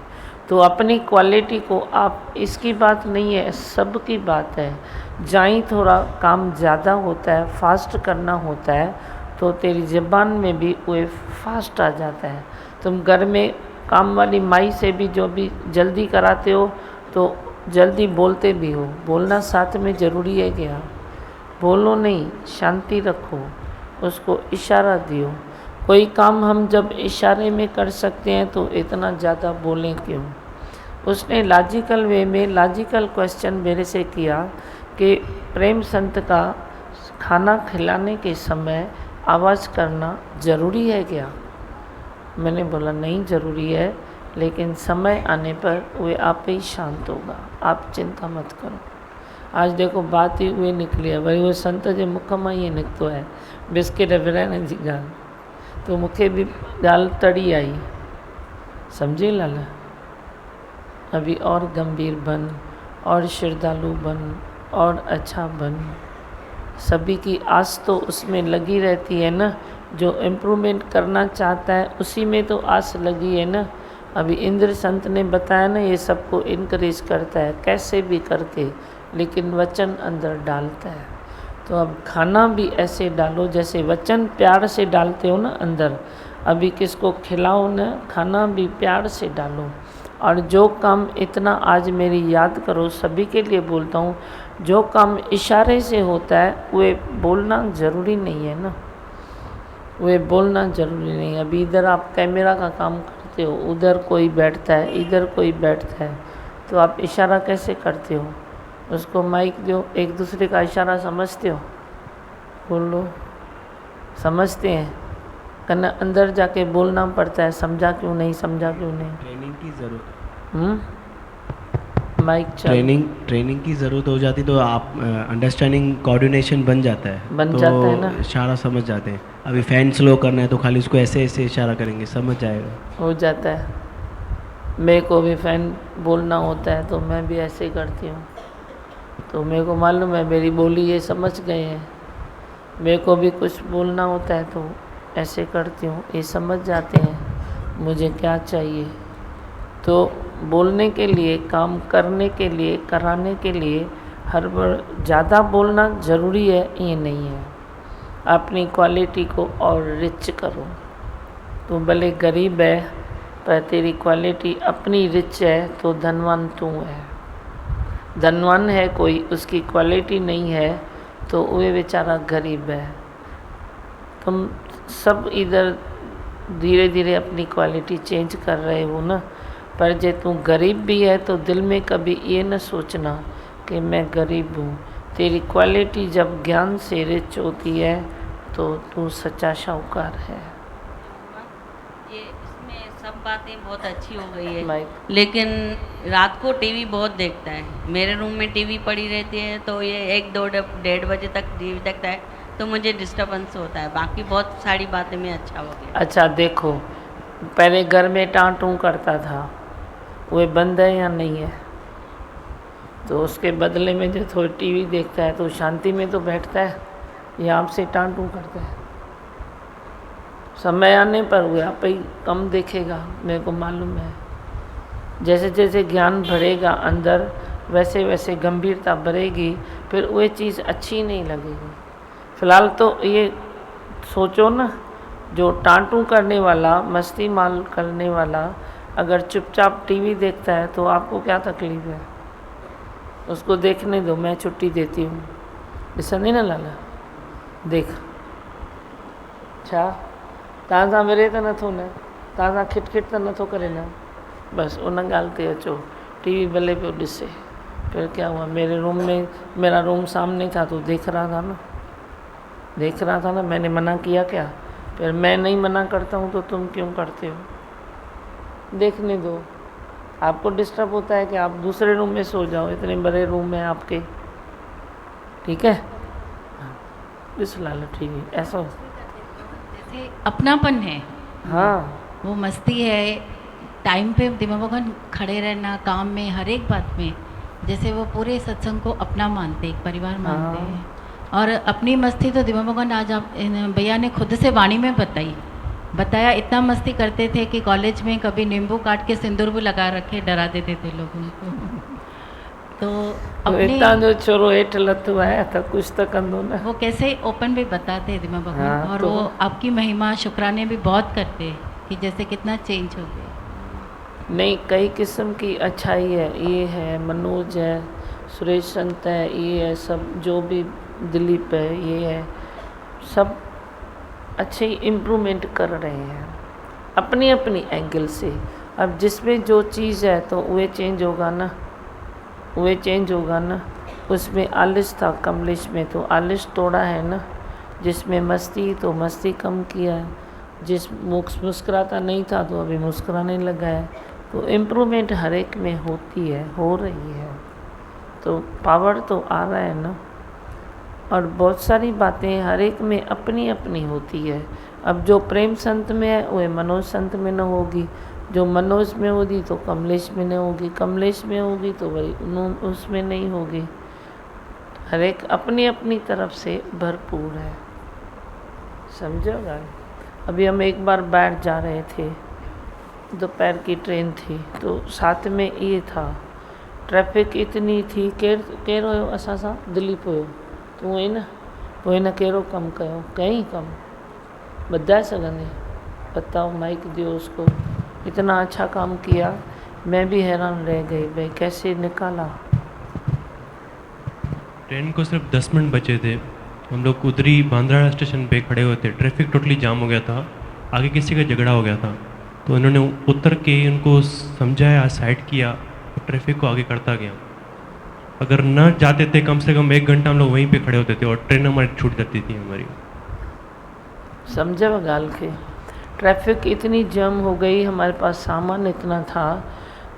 तो अपनी क्वालिटी को आप, इसकी बात नहीं है, सब की बात है। जहाँ थोड़ा काम ज़्यादा होता है, फास्ट करना होता है, तो तेरी ज़बान में भी वो फास्ट आ जाता है। तुम घर में काम वाली माई से भी जो भी जल्दी कराते हो, तो जल्दी बोलते भी हो, बोलना साथ में ज़रूरी है क्या, बोलो नहीं, शांति रखो, उसको इशारा दियो। कोई काम हम जब इशारे में कर सकते हैं तो इतना ज़्यादा बोलें क्यों। उसने लॉजिकल वे में लॉजिकल क्वेश्चन मेरे से किया कि प्रेम संत का खाना खिलाने के समय आवाज़ करना ज़रूरी है क्या। मैंने बोला नहीं ज़रूरी है, लेकिन समय आने पर वे आप ही शांत होगा, आप चिंता मत करो। आज देखो बात ही उहे निकली है, वरी वो संत जे मुख मां ईअं निकितो है बिस्किट विराइण जी ॻाल्हि, तो मूंखे बि ॻाल्हि तड़ी आई, समझे लाला। अभी और गंभीर बन, और श्रद्धालु बन, और अच्छा बन। सभी की आस तो उसमें लगी रहती है ना, जो इम्प्रूवमेंट करना चाहता है उसी में तो आस लगी है ना। अभी इंद्र संत ने बताया ना, ये सबको इनकरेज करता है कैसे भी करके, लेकिन वचन अंदर डालता है। तो अब खाना भी ऐसे डालो जैसे वचन प्यार से डालते हो ना अंदर। अभी किसको खिलाओ ना, खाना भी प्यार से डालो। और जो काम इतना आज मेरी याद करो, सभी के लिए बोलता हूँ, जो काम इशारे से होता है वे बोलना ज़रूरी नहीं है ना, वे बोलना ज़रूरी नहीं है। अभी इधर आप कैमरा का काम करते हो, उधर कोई बैठता है, इधर कोई बैठता है, तो आप इशारा कैसे करते हो, उसको माइक दो, एक दूसरे का इशारा समझते हो, बोल लो, समझते हैं, करना अंदर जाके बोलना पड़ता है, समझा क्यों नहीं, समझा क्यों नहीं। ट्रेनिंग की ज़रूरत, माइक ट्रेनिंग की ज़रूरत हो जाती तो आप अंडरस्टैंडिंग कोऑर्डिनेशन बन जाता है, बन जाता है ना, इशारा समझ जाते हैं। अभी फैन स्लो करना है तो खाली उसको ऐसे ऐसे इशारा करेंगे, समझ जाएगा, हो जाता है। मेरे को भी फैन बोलना होता है तो मैं भी ऐसे ही करती हूँ, तो मेरे को मालूम है मेरी बोली ये समझ गए हैं। मेरे को भी कुछ बोलना होता है तो ऐसे करती हूँ, ये समझ जाते हैं मुझे क्या चाहिए। तो बोलने के लिए, काम करने के लिए, कराने के लिए हर बार ज़्यादा बोलना ज़रूरी है ये नहीं है। अपनी क्वालिटी को और रिच करो। तू भले गरीब है पर तेरी क्वालिटी अपनी रिच है तो धनवान तू है। धनवान है कोई, उसकी क्वालिटी नहीं है तो वो बेचारा गरीब है। तुम सब इधर धीरे धीरे अपनी क्वालिटी चेंज कर रहे हो ना, पर जे तू गरीब भी है तो दिल में कभी ये न सोचना कि मैं गरीब हूँ। तेरी क्वालिटी जब ज्ञान से रिच होती है तो तू सच्चा शाहूकार है। ये इसमें सब बातें बहुत अच्छी हो गई है, लेकिन रात को टीवी बहुत देखता है। मेरे रूम में टीवी पड़ी रहती है तो ये 1-2-1:30 बजे तक टीवी देखता है तो मुझे डिस्टर्बेंस होता है। बाकी बहुत सारी बातें में अच्छा हो गया। अच्छा देखो, पहले घर में टाँटू करता था, वो बंद है या नहीं है? तो उसके बदले में जो थोड़ी टीवी देखता है तो शांति में तो बैठता है या आपसे टाँटू करता है? समय आने पर वो आप ही कम देखेगा, मेरे को मालूम है। जैसे जैसे ज्ञान बढ़ेगा अंदर वैसे वैसे गंभीरता बढ़ेगी, फिर वो चीज़ अच्छी नहीं लगेगी। फिलहाल तो ये सोचो ना, जो टाँटू करने वाला, मस्ती माल करने वाला अगर चुपचाप टीवी देखता है तो आपको क्या तकलीफ़ है? उसको देखने दो, मैं छुट्टी देती हूँ। ऐसा नहीं ना लाला, देख छा तव्हां विरे त नथो न, तव्हां खिटखिट त नथो करे न, बस उन ॻाल्हि ते अचो। टीवी भले पियो ॾिसे, फिर क्या हुआ? मेरे रूम में, मेरा रूम सामने था तो देख रहा था ना, देख रहा था ना। मैंने मना किया क्या? फिर मैं नहीं मना करता हूँ तो तुम क्यों करते हो? देखने दो। आपको डिस्टर्ब होता है कि आप दूसरे रूम में सो जाओ, इतने बड़े रूम है आपके, ठीक है? इस लाल ठीक है, ऐसा हो। जैसे अपनापन है, हाँ वो मस्ती है, टाइम पे दिमाग भगवान खड़े रहना काम में, हर एक बात में। जैसे वो पूरे सत्संग को अपना मानते, एक परिवार मानते हैं। और अपनी मस्ती तो दिमाग भगवान आज आप भैया ने खुद से वाणी में बताया इतना मस्ती करते थे कि कॉलेज में कभी नींबू काट के सिंदूर भी लगा रखे, डरा देते थे लोगों को। तो अपने इतना जो छोरो हेठ लथो है तो कुछ तो कंदो ना। वो कैसे ओपन भी बताते हैं दिमाग भगवान। हाँ, और तो वो आपकी महिमा शुक्राने भी बहुत करते हैं कि जैसे कितना चेंज हो गया। नहीं, कई किस्म की अच्छाई है। ये है मनोज है, सुरेश संत है, ये है सब, जो भी दिलीप है, ये है सब अच्छे इम्प्रूवमेंट कर रहे हैं अपनी अपनी एंगल से। अब जिसमें जो चीज़ है तो वह चेंज होगा ना, वह चेंज होगा ना। उसमें आलिश था कमलेश में, तो आलिश तोड़ा है ना। जिसमें मस्ती तो मस्ती कम किया है, जिस मुस्कुराता नहीं था तो अभी मुस्कुराने लगा है। तो इम्प्रूवमेंट हर एक में होती है, हो रही है, तो पावर तो आ रहा है ना। और बहुत सारी बातें हर एक में अपनी अपनी होती है। अब जो प्रेम संत में है वह मनोज संत में न होगी, जो मनोज में होगी तो कमलेश में न होगी, कमलेश में होगी तो वही उसमें नहीं होगी। हर एक अपनी अपनी तरफ से भरपूर है, समझोगा। अभी हम एक बार बाहर जा रहे थे, दोपहर की ट्रेन थी, तो साथ में ये था, ट्रैफिक इतनी थी। केर हुयो असां सां? दिलीप हुयो। तूं ही न, पोइ हिन कहिड़ो कमु कयो? कई कमु ॿुधाए सघंदे? बताओ, माइक दियो उसको। इतना अच्छा काम किया, मैं भी हैरान रह गई भाई कैसे निकाला। ट्रेन को सिर्फ 10 मिनट बचे थे, हम लोग उधरी बांद्रा स्टेशन पे खड़े हुए थे। ट्रैफिक टोटली जाम हो गया था, आगे किसी का झगड़ा हो गया था। तो उन्होंने उतर के उनको समझाया, साइड किया, ट्रैफिक को आगे करता गया। अगर न जाते थे कम से कम 1 घंटा हम लोग वहीं पे खड़े होते थे और ट्रेन हमारी छूट जाती थी हमारी। समझो गाल के, ट्रैफिक इतनी जाम हो गई, हमारे पास सामान इतना था,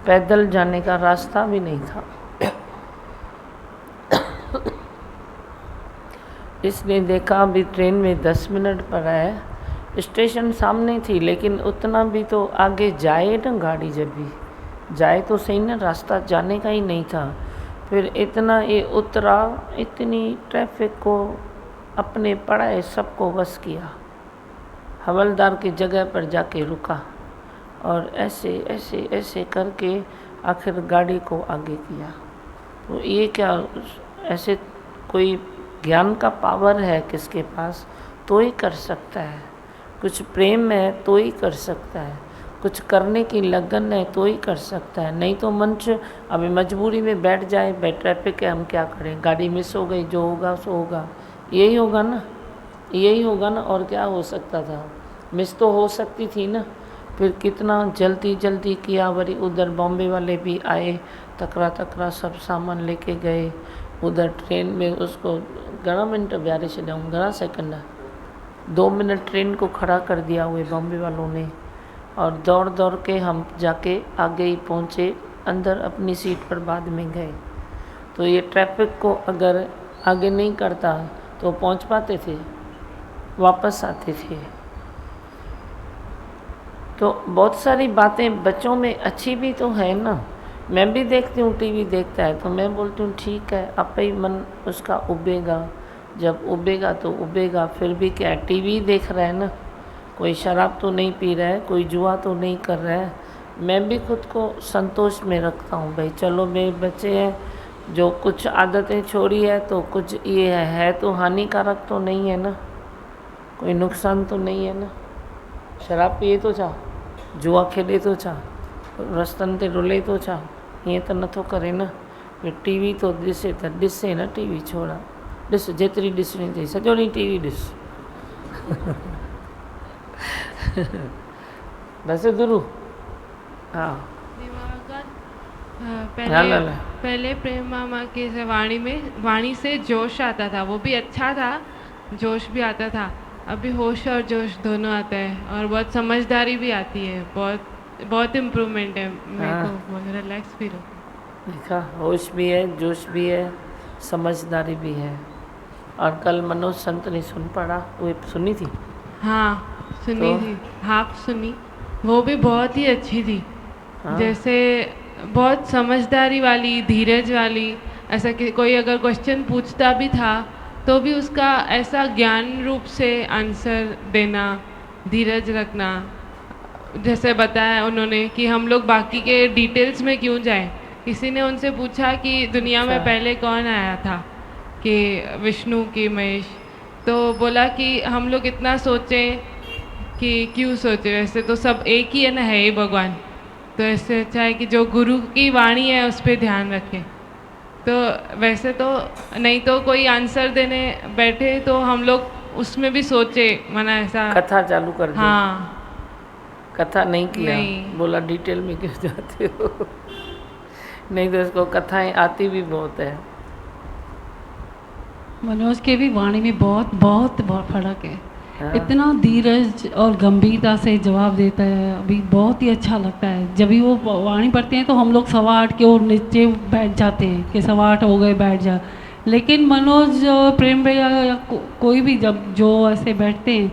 पैदल जाने का रास्ता भी नहीं था। इसने देखा अभी ट्रेन में 10 मिनट पर है, स्टेशन सामने थी, लेकिन उतना भी तो आगे जाए ना गाड़ी, जब भी जाए तो सही ना, रास्ता जाने का ही नहीं था। फिर इतना ये उतरा, इतनी ट्रैफिक को अपने पढ़ाए सबको बस किया, हवलदार की जगह पर जाके रुका और ऐसे ऐसे ऐसे करके आखिर गाड़ी को आगे किया। तो ये क्या ऐसे कोई ज्ञान का पावर है किसके पास तो ही कर सकता है, कुछ प्रेम है तो ही कर सकता है, कुछ करने की लगन है तो ही कर सकता है। नहीं तो मनुष्य अभी मजबूरी में बैठ जाए, भाई ट्रैफिक है हम क्या करें, गाड़ी मिस हो गई, जो होगा सो होगा, यही होगा ना, यही होगा ना। और क्या हो सकता था? मिस तो हो सकती थी ना। फिर कितना जल्दी जल्दी किया, वरी उधर बॉम्बे वाले भी आए, तकरा तकरा सब सामान लेके गए, उधर ट्रेन में उसको घणा मिनट विहारे छॾियऊं, घणा सेकंड, 2 मिनट ट्रेन को खड़ा कर दिया हुए बॉम्बे वालों ने, और दौड़ दौड़ के हम जाके आगे ही पहुँचे, अंदर अपनी सीट पर बाद में गए। तो ये ट्रैफिक को अगर आगे नहीं करता तो पहुँच पाते थे, वापस आते थे। तो बहुत सारी बातें बच्चों में अच्छी भी तो है ना। मैं भी देखती हूँ, टीवी देखता है तो मैं बोलती हूँ ठीक है, आपे ही मन उसका उबेगा, जब उबेगा तो उबेगा। फिर भी क्या है, टीवी देख रहा है ना, कोई शराब तो नहीं पी रहा है, कोई जुआ तो नहीं कर रहा है। मैं भी खुद को संतोष में रखता हूँ, भाई चलो मेरे बच्चे हैं, जो कुछ आदतें छोड़ी है तो कुछ ये है तो हानिकारक तो नहीं है ना, कोई नुकसान तो नहीं है ना। शराब पिए तो छा, जुआ खेॾे तो छा, रस्तनि ते रुले तो छा, ईअं त नथो करे न। टीवी तो ॾिसे त ॾिसे न, टीवी छोड़ा, ॾिस जेतिरी ॾिसणी अथई सॼो ॾींहुं टीवी ॾिस। बस गुरु हाँ पहले प्रेम मामा की वाणी से जोश आता था, वो भी अच्छा था, जोश भी आता था। अभी होश और जोश दोनों आता है, और बहुत समझदारी भी आती है, बहुत इम्प्रूवमेंट है। मेरे को बहुत रिलैक्स फील होता है। देखा, होश भी है, जोश भी है, समझदारी भी है। और कल मनोज संत ने सुन पड़ा, वो सुनी थी? हाँ सुनी थी, हाफ सुनी, वो भी बहुत ही अच्छी थी। जैसे बहुत समझदारी वाली, धीरज वाली, ऐसा कि कोई अगर क्वेश्चन पूछता भी था तो भी उसका ऐसा ज्ञान रूप से आंसर देना, धीरज रखना। जैसे बताया उन्होंने कि हम लोग बाकी के डिटेल्स में क्यों जाएं। किसी ने उनसे पूछा कि दुनिया में पहले कौन आया था, कि विष्णु की महेश, तो बोला कि हम लोग इतना सोचें कि क्यों सोचे, वैसे तो सब एक ही है ना, है ही भगवान। तो ऐसे अच्छा है कि जो गुरु की वाणी है उस पर ध्यान रखें। तो वैसे तो नहीं तो कोई आंसर देने बैठे तो हम लोग उसमें भी सोचे, माना ऐसा कथा चालू कर दी। हाँ कथा नहीं किया, नहीं। बोला डिटेल में क्यों जाते हो। नहीं तो इसको कथाएं आती भी बहुत है। मनोज के भी वाणी में बहुत बहुत फर्क है। हाँ। इतना धीरज और गंभीरता से जवाब देता है, अभी बहुत ही अच्छा लगता है। जब भी वो वाणी पढ़ते हैं तो हम लोग 8:15 के और नीचे बैठ जाते हैं कि 8:15 हो गए, बैठ जा। लेकिन मनोज प्रेम भैया या कोई भी जब जो ऐसे बैठते हैं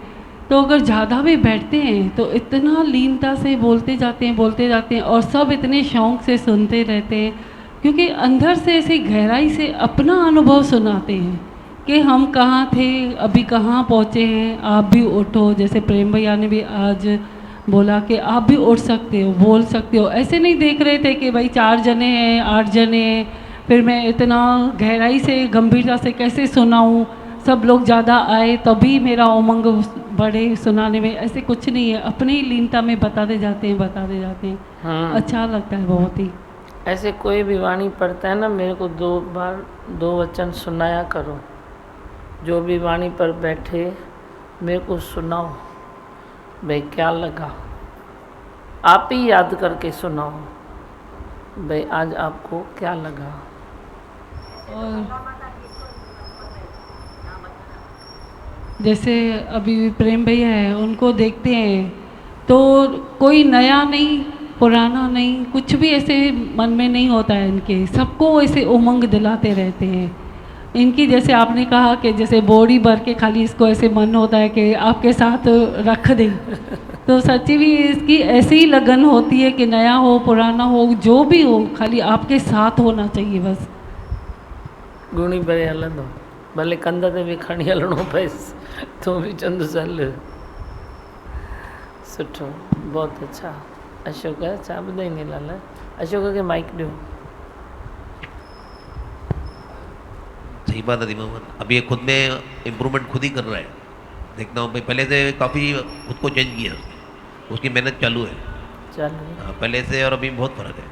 तो अगर ज़्यादा भी बैठते हैं तो इतना लीनता से बोलते जाते हैं और सब इतने शौक़ से सुनते रहते हैं, क्योंकि अंदर से ऐसी गहराई से अपना अनुभव सुनाते हैं कि हम कहाँ थे, अभी कहाँ पहुँचे हैं, आप भी उठो। जैसे प्रेम भैया ने भी आज बोला कि आप भी उठ सकते हो, बोल सकते हो। ऐसे नहीं देख रहे थे कि भाई 4 जने हैं, 8 जने हैं, फिर मैं इतना गहराई से गंभीरता से कैसे सुनाऊँ, सब लोग ज़्यादा आए तभी मेरा उमंग बढ़े सुनाने में। ऐसे कुछ नहीं है, अपनी लीनता में बताते जाते हैं। हाँ। अच्छा लगता है बहुत ही। ऐसे कोई भी वाणी पढ़ता है ना, मेरे को 2 बार 2 वचन सुनाया करो। जो भी वाणी पर बैठे मेरे को सुनाओ, भाई क्या लगा, आप ही याद करके सुनाओ, भाई आज आपको क्या लगा। और जैसे अभी प्रेम भैया है, उनको देखते हैं तो कोई नया नहीं, पुराना नहीं, कुछ भी ऐसे मन में नहीं होता है इनके, सबको ऐसे उमंग दिलाते रहते हैं। इनकी जैसे आपने कहा कि जैसे बॉडी भर के खाली इसको ऐसे मन होता है कि आपके साथ रख दें, तो सच्ची भी इसकी ऐसी ही लगन होती है कि नया हो पुराना हो जो भी हो, खाली आपके साथ होना चाहिए बस। गुणी भरे हलंदो, भले कंध ते बि खणी हलणो पएसि तो भी चंद हल। सुठो, बहुत अच्छा। अशोक छा ॿुधाईंदे लाल, अशोक खे माइक ॾियो। सही बात है दीमा, अभी ये खुद में इम्प्रूवमेंट खुद ही कर रहा है। देखता हूँ भाई, पहले से काफ़ी खुद को चेंज किया, उसकी मेहनत चालू है। हाँ, पहले से और अभी बहुत फ़र्क है।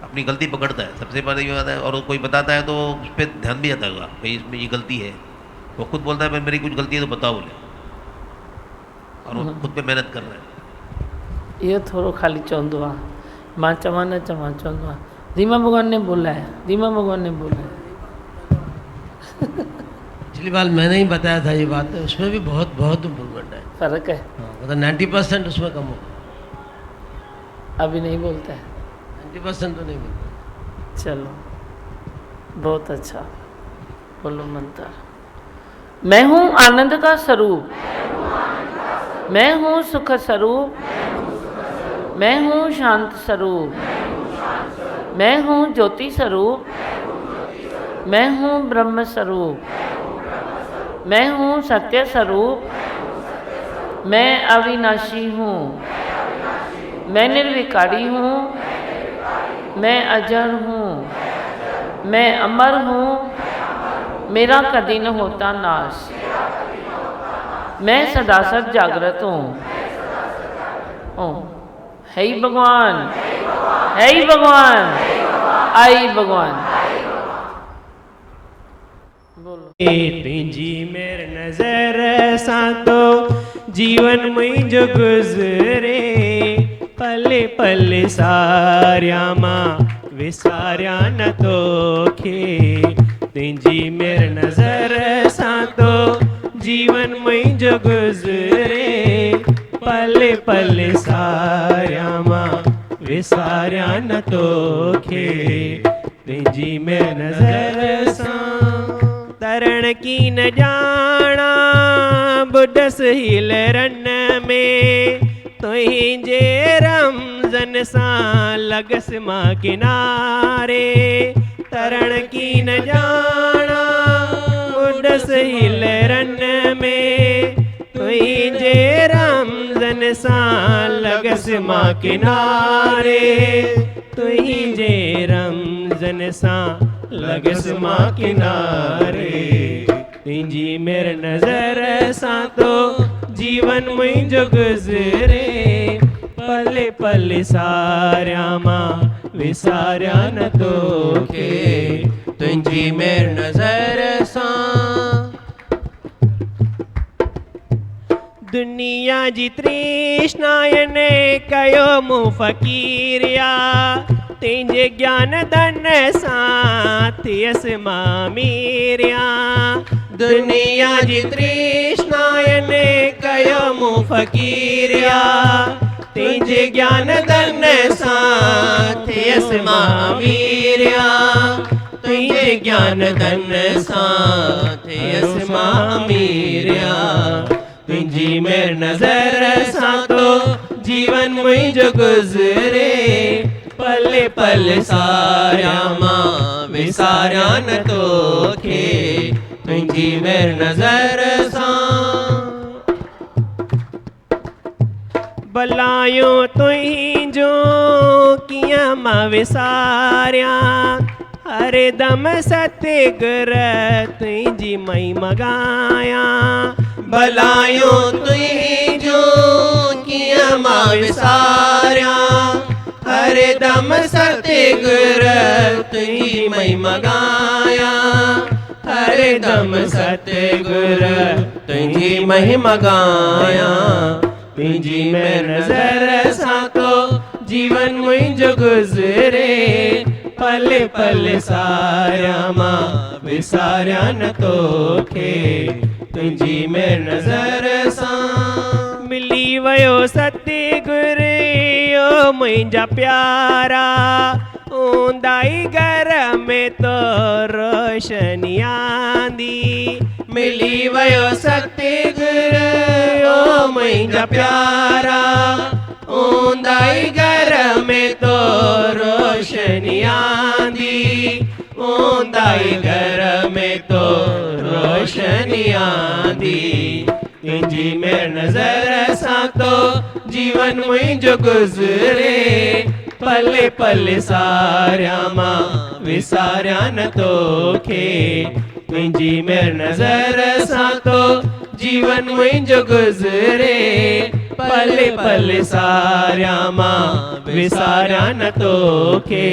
अपनी गलती पकड़ता है, सबसे पहले ये आता है, और कोई बताता है तो उस पर ध्यान भी जाता होगा, भाई इसमें ये गलती है। वो खुद बोलता है भाई मेरी कुछ गलती है तो बताओ बोले, और वो खुद पे मेहनत कर रहा है। ये थोड़ो खाली चवंदो आहे, मां चवां न चवां, चवंदो आहे धीमा भगवान ने बोला है, धीमा भगवान ने बोला है। पिछली बार मैंने ही बताया था ये बात, उसमें भी बहुत बहुत इम्प्रूवमेंट है, फर्क है। मतलब 90% उसमें कम हो, अभी नहीं बोलता है, 90% तो नहीं बोलता। चलो बहुत अच्छा। बोलो मंत्र। मैं हूँ आनंद का स्वरूप, मैं हूँ सुख स्वरूप, मैं हूँ शांत स्वरूप, मैं हूँ ज्योति स्वरूप, मैं हूँ ब्रह्म स्वरूप, मैं हूँ सत्य स्वरूप, मैं अविनाशी हूँ, मैं निर्विकारी हूँ, मैं अजर हूँ, मैं अमर हूँ, मेरा कभी न होता नाश, मैं सदा सद जागृत हूँ। ओम है ही भगवान, है ही भगवान, आई भगवान। तुझी मेर नजर सा तो जीवन मुझो गुजरे, पले पले सारिया मां विसारिया न तोखे। तुझी मेर नजर सा तो जीवन मुझो गुजरे, पले पले सारिया मां विसारिया न तोखे। तुझी मेर नजर सा तरण की न जाना, बुडस हिल रन में तुझे रमजन सा लगस माँ किनारे। तरण की न जाना, बुडस हिल रन में तुझे रमजन सा लगस माँ किनारे। तुझे रमजन सा लगस माँ किनारे। तुझी मेरे नजर सा तो जीवन मुझो गुजरे, पले पले सारिया मां विसारिया न तोखे। तुझी मेरे नजर सा दुनिया जी तृष्णायने कयो मुँह फकीरिया, तेजे ज्ञान धन साथियस मामीरिया। दुनिया जी तृष्णायने कयो मुँह फकीरिया, तेजे ज्ञान धन साथियस मामीरिया। तेजे ज्ञान धन साथियस मामीरिया। तुझी मेर नजर सा तो जीवन मुझो गुजरे, पले पले सारिया मां विसारिया न तोखे। तुझी मेर नजर सा बलायो तुही जो किया मां विसारिया। हरे दम सतगुर तुझी मई मगाया। भलायो तुही जो किया मां विसारिया। हरे दम सतगुर तुझी मई मगाया। हरे दम सतगुर तुझी मई मगाया। तुझी में नजर सा तो जीवन मुझो गुजरे, पले पले सारिया मां विसारिया न तोखे। तुझी में नजर सा मिली वयो सतगुर ओ मुंहिंजा प्यारा। ऊंदाई घर में तो रोशनी आंदी। मिली वयो सतगुर ओ मुंहिंजा प्यारा। ऊंदाई घर में तो रोशनी आंदी। ऊंदाई घर में तो रोशनी आंदी। तुझी में नजर सा तो जीवन मुझो गुजरे, पले पले सारिया मां विसारिया न तोखे। तुझी में नजर सा तो जीवन मुझो गुजरे, पले पले सारिया मां विसारिया न तोखे।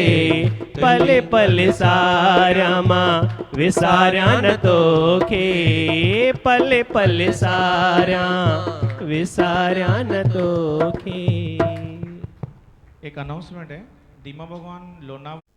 पले पले सारिया मां विसारिया न तोखे। पले पले सारिया विसारिया न तोखे। एक अनाउंसमेंट है, दीमा भगवान लोनावाला